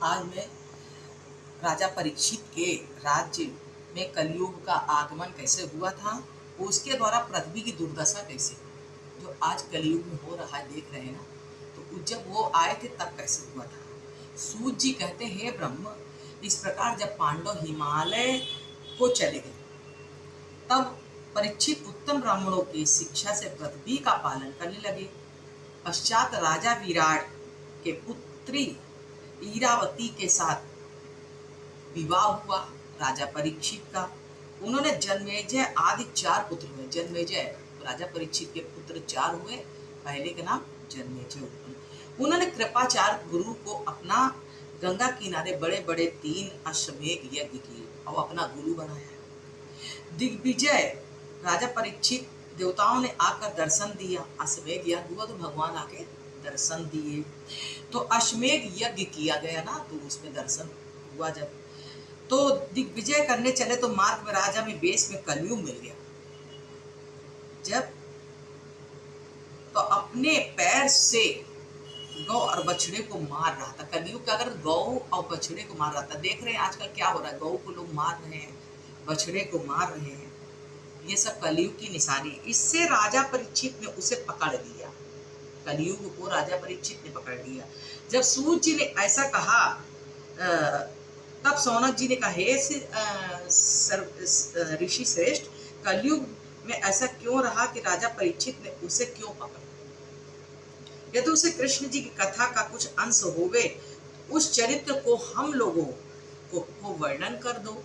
आज मैं राजा परीक्षित के राज्य में कलयुग का आगमन कैसे हुआ था, उसके द्वारा पृथ्वी की दुर्दशा कैसे, जो आज कलयुग में हो रहा है देख रहे हैं ना, तो जब वो आए थे तब कैसे हुआ था। सूत जी कहते हैं ब्रह्म, इस प्रकार जब पांडव हिमालय को चले गए तब परीक्षित उत्तम ब्राह्मणों की शिक्षा से पृथ्वी का पालन करने लगे। पश्चात राजा विराट के पुत्री ईरावती के साथ विवाह हुआ राजा परीक्षित का। उन्होंने जन्मेजय आदि 4 पुत्र हुए। जन्मेजय राजा परीक्षित के पुत्र 4 हुए। पहले का नाम जन्मेजय। उन्होंने कृपाचार्य गुरु को अपना गंगा किनारे बड़े बड़े 3 अश्वमेध यज्ञ किए और अपना गुरु बनाया। दिग्विजय राजा परीक्षित देवताओं ने आकर दर्शन दिया। अश्वमेध यज्ञ हुआ तो भगवान आके दर्शन दिए, तो अश्वमेध यज्ञ किया गया ना, तो उसमें दर्शन हुआ। जब तो दिग्विजय करने चले तो मार्ग में राजा में वेश में कलयुग मिल गया। जब तो अपने पैर से गौ और बछड़े को मार रहा था। कलयुग का अगर गौ और बछड़े को मार रहा था। देख रहे हैं आजकल क्या हो रहा है, गौ को लोग मार रहे हैं, बछड़े को मार रहे हैं। ये सब कलयुग की निशानी है। इससे राजा परीक्षित ने उसे पकड़ लिया। कलयुग को राजा परीक्षित ने पकड़ लिया। जब सूत जी ने ऐसा कहा तब सौनक जी ने कहा, हे ऋषि श्रेष्ठ, कलयुग में ऐसा क्यों रहा कि राजा परीक्षित ने उसे क्यों पकड़ा। यदि उसे कृष्ण जी की कथा का कुछ अंश होवे, उस चरित्र को हम लोगों को वर्णन कर दो।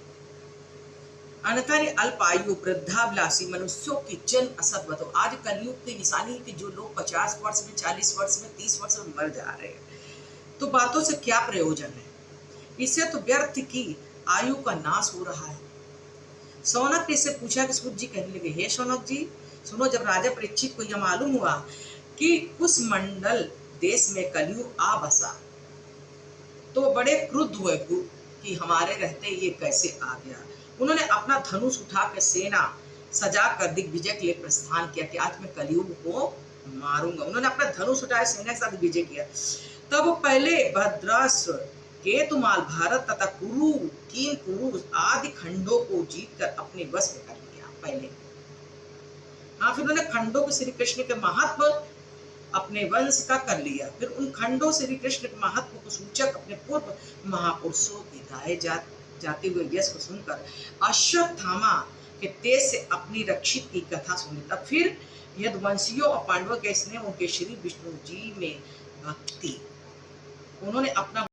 अन्यथा अल्पायु वृद्धाभिलाषी मनुष्यों की जन्म असत बताओ। आज कलयुग की निशानी है कि जो लोग 50 वर्ष में, 40 वर्ष में, 30 वर्ष में मर जा रहे हैं, तो बातों से क्या प्रयोजन है। इससे तो व्यर्थ की आयु का नाश हो रहा है। सौनक ने इससे पूछा कि सूत जी कहने लगे, हे सौनक जी सुनो, जब राजा परीक्षित को यह मालूम हुआ कि कुशमंडल देश में कलयुग आ बसा, तो बड़े क्रुद्ध हुए कि हमारे रहते ये कैसे आ गया। उन्होंने अपना धनुष उठा कर सेना सजा कर दिग्विजय के लिए प्रस्थान किया कि आज मैं कलयुग को मारूंगा। उन्होंने अपना धनुष उठाया, सेना के साथ विजय किया। तब वो पहले भद्रास्त्र, केतुमाल, भारत तथा कुरु, 3 कुरु आदि खंडों को जीतकर अपने वश में कर लिया पहले। हाँ, फिर उन्होंने खंडों को श्री कृष्ण के महत्व अपने वंश का कर लिया। फिर उन खंडों श्री कृष्ण के महत्व को सूचक अपने पूर्व महापुरुषों की गाए जाते हुए यश को सुनकर अश्वत्थामा के तेज से अपनी रक्षित की कथा सुनी। तब फिर यदुवंशियों और पांडवों के स्नेह, उनके श्री विष्णु जी में भक्ति, उन्होंने अपना